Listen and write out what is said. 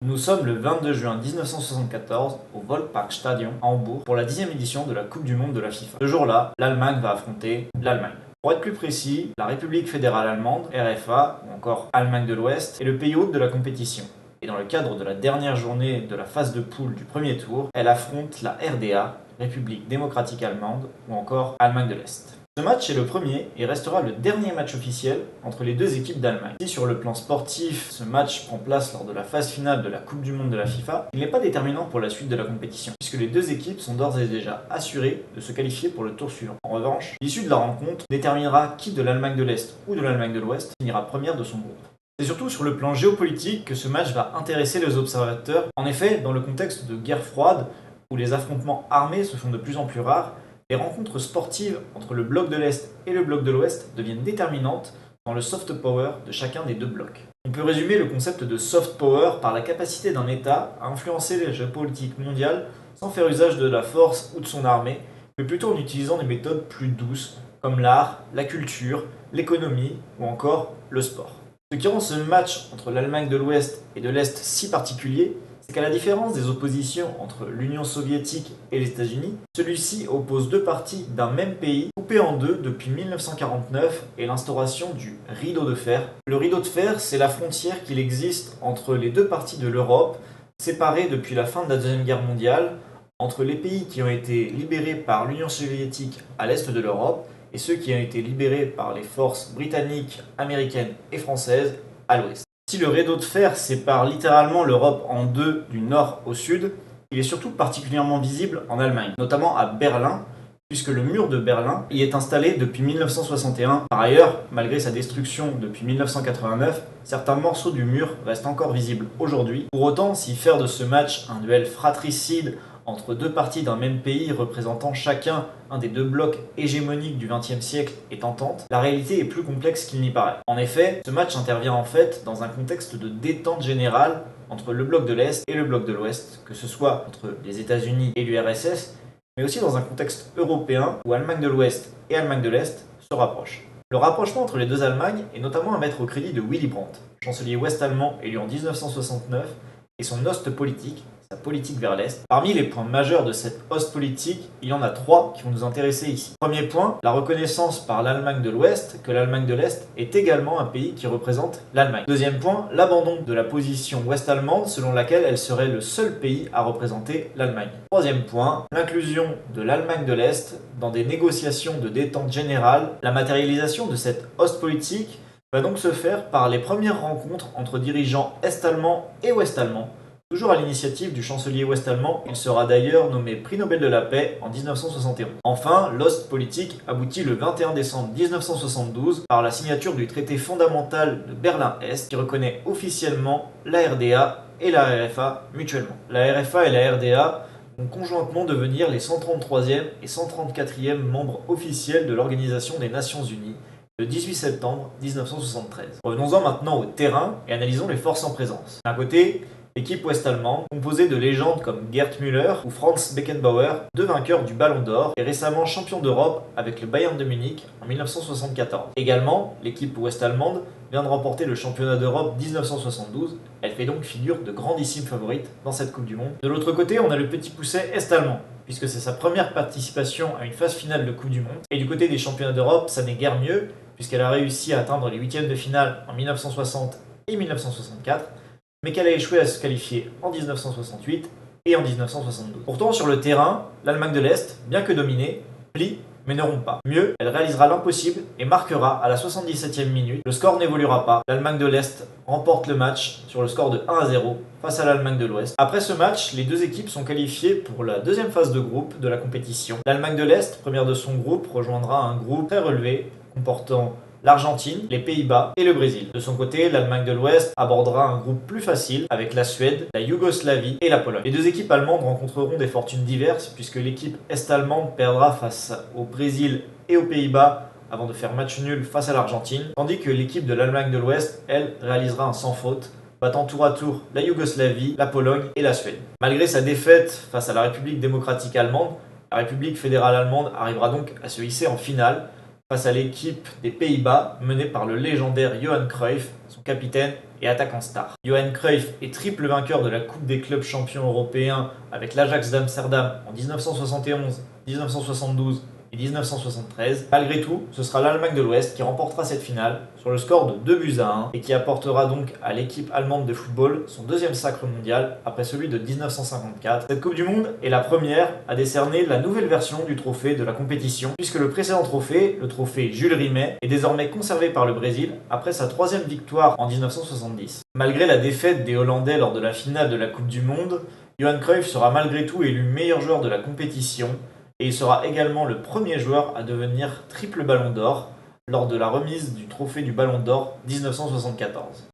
Nous sommes le 22 juin 1974 au Volksparkstadion à Hambourg pour la 10e édition de la Coupe du Monde de la FIFA. Ce jour-là, l'Allemagne va affronter l'Allemagne. Pour être plus précis, la République fédérale allemande, RFA, ou encore Allemagne de l'Ouest, est le pays hôte de la compétition. Et dans le cadre de la dernière journée de la phase de poule du premier tour, elle affronte la RDA, République démocratique allemande, ou encore Allemagne de l'Est. Ce match est le premier et restera le dernier match officiel entre les deux équipes d'Allemagne. Si sur le plan sportif, ce match prend place lors de la phase finale de la Coupe du Monde de la FIFA, il n'est pas déterminant pour la suite de la compétition, puisque les deux équipes sont d'ores et déjà assurées de se qualifier pour le tour suivant. En revanche, l'issue de la rencontre déterminera qui de l'Allemagne de l'Est ou de l'Allemagne de l'Ouest finira première de son groupe. C'est surtout sur le plan géopolitique que ce match va intéresser les observateurs. En effet, dans le contexte de guerre froide, où les affrontements armés se font de plus en plus rares, les rencontres sportives entre le bloc de l'Est et le bloc de l'Ouest deviennent déterminantes dans le soft power de chacun des deux blocs. On peut résumer le concept de soft power par la capacité d'un État à influencer la géopolitique mondiale sans faire usage de la force ou de son armée, mais plutôt en utilisant des méthodes plus douces comme l'art, la culture, l'économie ou encore le sport. Ce qui rend ce match entre l'Allemagne de l'Ouest et de l'Est si particulier, c'est qu'à la différence des oppositions entre l'Union soviétique et les États-Unis, celui-ci oppose deux parties d'un même pays coupé en deux depuis 1949 et l'instauration du rideau de fer. Le rideau de fer, c'est la frontière qu'il existe entre les deux parties de l'Europe, séparées depuis la fin de la Deuxième Guerre mondiale, entre les pays qui ont été libérés par l'Union soviétique à l'est de l'Europe et ceux qui ont été libérés par les forces britanniques, américaines et françaises à l'ouest. Si le rideau de fer sépare littéralement l'Europe en deux du nord au sud, il est surtout particulièrement visible en Allemagne, notamment à Berlin, puisque le mur de Berlin y est installé depuis 1961. Par ailleurs, malgré sa destruction depuis 1989, certains morceaux du mur restent encore visibles aujourd'hui. Pour autant, si faire de ce match un duel fratricide entre deux parties d'un même pays représentant chacun un des deux blocs hégémoniques du XXe siècle est tentante, la réalité est plus complexe qu'il n'y paraît. En effet, ce match intervient en fait dans un contexte de détente générale entre le bloc de l'Est et le bloc de l'Ouest, que ce soit entre les États-Unis et l'URSS, mais aussi dans un contexte européen où Allemagne de l'Ouest et Allemagne de l'Est se rapprochent. Le rapprochement entre les deux Allemagnes est notamment à mettre au crédit de Willy Brandt, chancelier ouest-allemand élu en 1969, et son Ostpolitik, sa politique vers l'Est. Parmi les points majeurs de cette Ostpolitik, il y en a trois qui vont nous intéresser ici. Premier point, la reconnaissance par l'Allemagne de l'Ouest que l'Allemagne de l'Est est également un pays qui représente l'Allemagne. Deuxième point, l'abandon de la position ouest-allemande selon laquelle elle serait le seul pays à représenter l'Allemagne. Troisième point, l'inclusion de l'Allemagne de l'Est dans des négociations de détente générale. La matérialisation de cette Ostpolitik va donc se faire par les premières rencontres entre dirigeants est-allemands et ouest-allemands. Toujours à l'initiative du chancelier ouest-allemand, il sera d'ailleurs nommé prix Nobel de la paix en 1971. Enfin, l'Ostpolitik aboutit le 21 décembre 1972 par la signature du traité fondamental de Berlin-Est qui reconnaît officiellement la RDA et la RFA mutuellement. La RFA et la RDA vont conjointement devenir les 133e et 134e membres officiels de l'Organisation des Nations Unies le 18 septembre 1973. Revenons-en maintenant au terrain et analysons les forces en présence. D'un côté, l'équipe ouest-allemande, composée de légendes comme Gerd Müller ou Franz Beckenbauer, deux vainqueurs du Ballon d'Or et récemment champion d'Europe avec le Bayern de Munich en 1974. Également, l'équipe ouest-allemande vient de remporter le championnat d'Europe 1972. Elle fait donc figure de grandissime favorite dans cette Coupe du Monde. De l'autre côté, on a le petit pousset est-allemand, puisque c'est sa première participation à une phase finale de Coupe du Monde. Et du côté des championnats d'Europe, ça n'est guère mieux, puisqu'elle a réussi à atteindre les huitièmes de finale en 1960 et 1964, mais qu'elle a échoué à se qualifier en 1968 et en 1972. Pourtant, sur le terrain, l'Allemagne de l'Est, bien que dominée, plie mais ne rompt pas. Mieux, elle réalisera l'impossible et marquera à la 77e minute. Le score n'évoluera pas. L'Allemagne de l'Est remporte le match sur le score de 1-0 face à l'Allemagne de l'Ouest. Après ce match, les deux équipes sont qualifiées pour la deuxième phase de groupe de la compétition. L'Allemagne de l'Est, première de son groupe, rejoindra un groupe très relevé comportant l'Argentine, les Pays-Bas et le Brésil. De son côté, l'Allemagne de l'Ouest abordera un groupe plus facile avec la Suède, la Yougoslavie et la Pologne. Les deux équipes allemandes rencontreront des fortunes diverses puisque l'équipe est-allemande perdra face au Brésil et aux Pays-Bas avant de faire match nul face à l'Argentine, tandis que l'équipe de l'Allemagne de l'Ouest, elle, réalisera un sans faute, battant tour à tour la Yougoslavie, la Pologne et la Suède. Malgré sa défaite face à la République démocratique allemande, la République fédérale allemande arrivera donc à se hisser en finale face à l'équipe des Pays-Bas menée par le légendaire Johan Cruyff, son capitaine et attaquant star. Johan Cruyff est triple vainqueur de la Coupe des clubs champions européens avec l'Ajax d'Amsterdam en 1971, 1972 et 1973. Malgré tout, ce sera l'Allemagne de l'Ouest qui remportera cette finale sur le score de 2-1 et qui apportera donc à l'équipe allemande de football son deuxième sacre mondial après celui de 1954. Cette Coupe du Monde est la première à décerner la nouvelle version du trophée de la compétition puisque le précédent trophée, le trophée Jules Rimet, est désormais conservé par le Brésil après sa troisième victoire en 1970. Malgré la défaite des Hollandais lors de la finale de la Coupe du Monde, Johan Cruyff sera malgré tout élu meilleur joueur de la compétition et il sera également le premier joueur à devenir triple ballon d'or lors de la remise du trophée du ballon d'or 1974.